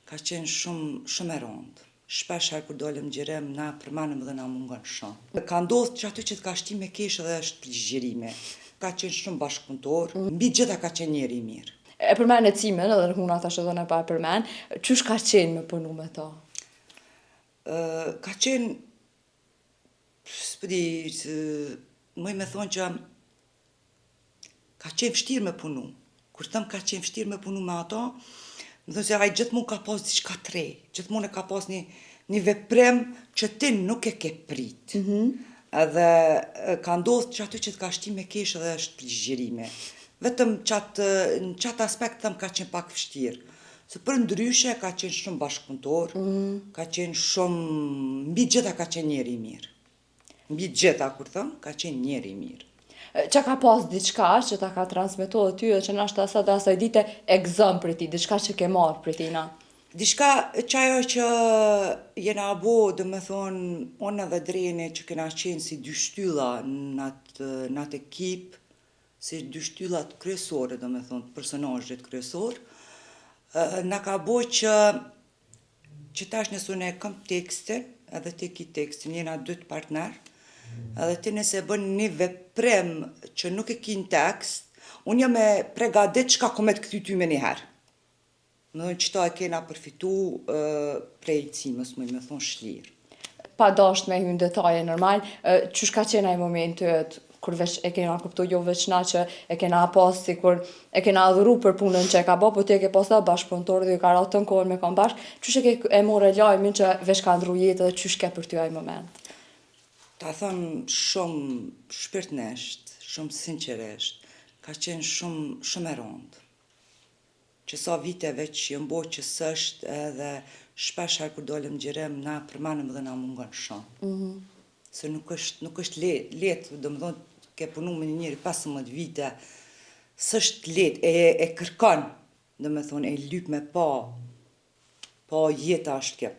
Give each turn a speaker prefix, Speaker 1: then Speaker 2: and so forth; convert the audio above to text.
Speaker 1: ka qenë shumë e rëndë. Shpesh herë kur dolem xhirem, na përmanem dhe na mungon shumë. Ka ndodhur që aty që të ka shti me kesh edhe është përgjigjërime. Ka qenë shumë bashkëpunëtor, mbi gjitha ka qenë njeri i mirë.
Speaker 2: E përmen e cimen, edhe në huna ta shëdhën e pa e përmen, qysh ka qenë me punu me ta?
Speaker 1: Ka qenë, s'pëdi, mëj me thonë që ka qenë vështirë me punu. Kur thëmë ka qenë vështirë me punu me ato, më thonë se ai gjithmonë ka pas diçka të re, gjithmonë e ka pas një veprim që ti nuk e ke prit. Edhe ka ndodhur që aty që të ka shti me kesh edhe është përgjigjërime. Vetëm në qatë aspekt thëmë ka qenë pak vështirë. Se për ndryshe ka qenë shumë bashkëpunëtor, ka qenë shumë, mbi gjitha ka qenë njeri i mirë. Mbi gjitha, kur thëmë, ka qenë njeri i mirë.
Speaker 2: Që ka pas diçka që ta ka transmetohet ty dhe që nashta sa dhe asaj dite e gëzëm për ti, diçka që ke marrë për tina?
Speaker 1: Diçka që ajo që jena bo, dhe me thonë, unë edhe Dreni që kena qenë si dy shtylla në atë ekip, si dy shtyllat kryesore, dhe me thonë, personazhet kryesor, na ka bo që tash nëse unë e kam tekstin, edhe ti ki tekstin, jena dy të partner, edhe ti nëse bën një veprim që nuk e ki në tekst, unë jam e pregadit çka kom e të këty ty me njëherë. Në qëta e kena përfitu prej cimës, më me thonë shlirë.
Speaker 2: Pa dasht me hynë detaje normal, qysh ka qenë ai momentet kur veç e kena kuptu jo veç na që e kena pas si kur e kena adhuru për punën që e ka bo, po ti e ke pas da bashkëpunëtor dhe ju ka ratë të në kohën me kam bashkë, qysh e more lajmin që veç ka ndru jetë dhe qysh ke për ty ai moment?
Speaker 1: Ta thëmë shumë shpirtnesht, shumë sinqeresht, ka qenë shumë e rëndë. Që sa viteve që jëmë bo që sështë edhe shpesh herë kur dolem xhirem, na përmanem dhe na mungon shumë. Se nuk është letë, dhe më thonë, ke punu me njëri 15 vite, s'është letë, e kërkon, dhe me thonë, e lyp me pa jeta është kjo.